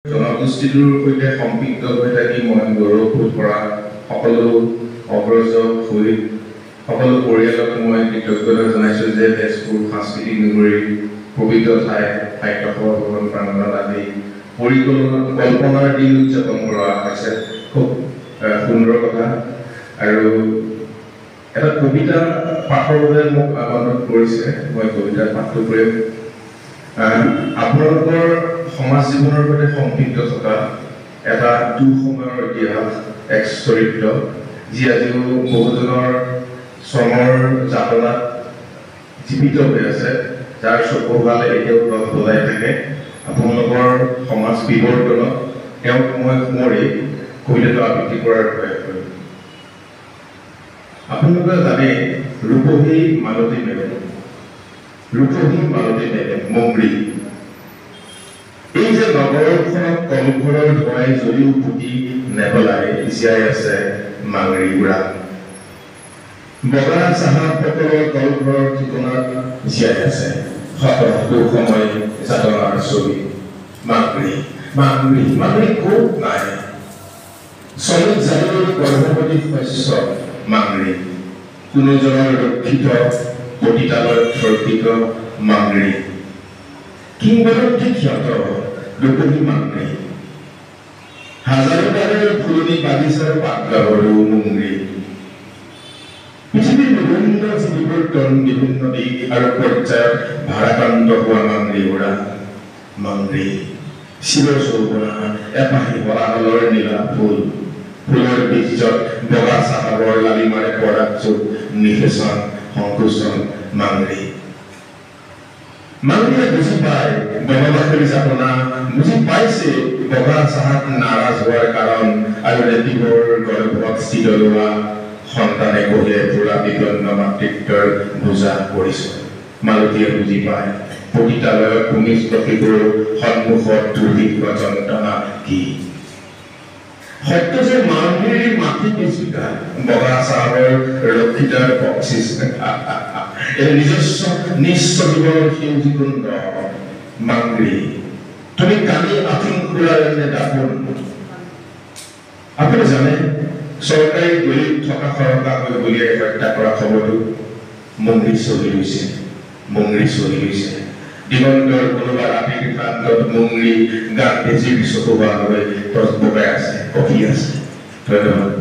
জনগোষ্ঠীটোৰ সৈতে সম্পৃক্ত হৈ থাকি মই গৌৰৱবোধ কৰা সকলো অগ্ৰজ হৈ সকলো পৰিয়ালক মই কৃতজ্ঞতা জনাইছোঁ যে তেজপুৰ সাংস্কৃতিক নগৰীৰ পবিত্ৰ ঠাই সাহিত্য সভা ভৱন প্ৰাংগণত আজি কল্পনাৰ দিন উদযাপন কৰা হৈছে। খুব সুন্দৰ কথা। আৰু এটা কবিতা পাঠৰ বাবে মোক আমন্ত্ৰণ কৰিছে। মই কবিতা পাঠটো কৰিম। আপোনালোকৰ সমাজ জীৱনৰ সৈতে সম্পৃক্ত থকা এটা দুঃসময়ৰ ইতিহাস, এক চৰিত্ৰ যি আজিও বহুজনৰ শ্ৰমৰ যাতনাত জীৱিত হৈ আছে, যাৰ চকুহাল এতিয়াও গছ বজাই থাকে। আপোনালোকৰ সমাজ বিৱৰ্তনত তেওঁক মই সোঁৱৰি কবিতাটো আবৃত্তি কৰাৰ প্ৰয়াস কৰিম। আপোনালোকে জানে ৰূপহী মালতী মেলে, ৰূপহী মালতী মেলে মংগী। এই যে নগৰখনত কলঘৰৰ ধোঁৱাই যদিও পুতি নেপেলাই জীয়াই আছে মাংৰি উৰা। বগা চাহাবসকলৰ কলঘৰৰ ঠিকনাত জীয়াই আছে শত দুঃসময় যাতনাৰ ছবি। মাংৰি মাংৰি মাংৰি ক'ত নাই? শ্ৰমিক জাতিৰ গৰ্ভৱতী শস্য মাংৰি, কোনোজনৰ ৰক্ষিত পতিতালত ধৰ্ষিত মাংৰি। কিংবদন্তি খ্যাত ৰূপহী মাংৰি, হাজাৰোটাৰে ফুলনি বাগিচাৰ পাতগাহৰো মুংৰি। পৃথিৱীৰ বিভিন্ন জীৱিৱৰ্তন বিভিন্ন দিশ আৰু পৰ্যায়ত ভাৰাক্ৰান্ত হোৱা মাংৰি উৰা। মাংৰি শিৱ চৌবনা এপাহি হলাহলৰ নীলা ফুল, ফুলৰ বীজত বগা চাহাবৰ লালিমাৰে পৰাগ চুক নিষেচন সংকোচন মাংৰি। মাংৰিয়ে বুজি পায় বনবাসীৰ যাতনা, বুজি পাইছে বগা চাহাত নাৰাজ হোৱাৰ কাৰণ, আৰু ৰেতিবৰ গৰ্ভত চিতলোৱা সন্তানে কঢ়িয়াই ফুৰা বিপন্ন মাতৃত্বৰ বোজা পৰিছে। মালতীয়ে বুজি পায় পতিতালয়ত ভূমিষ্ঠ শিশুৰ সন্মুখত দুৰ্ভিক্ষ যন্ত্ৰণা কি। সত্য যে মাংৰিৰ মাতৃ পিছুতা বগা চাহাবৰ ৰক্ষিতাৰ বকচিচ নিজস্ব নিশ্চ জীৱনৰ সেউজী কুণ্ড। মাংৰি তুমি কালি আফিং খুৰাৰ নে দাপোন। আপুনি জানে চৰকাৰী গলিত থকা সৰকাকৈ গুলীয়াই হত্যা কৰা খবৰটো মংৰি চলি লৈছে, মংৰি চলি লৈছে। দিগন্তৰ কোনোবা ৰাতিৰ প্ৰান্তত মংৰি গান বেজিৰ চকু হোৱা হৈ টচ বগাই আছে, কঁপি আছে। ধন্যবাদ।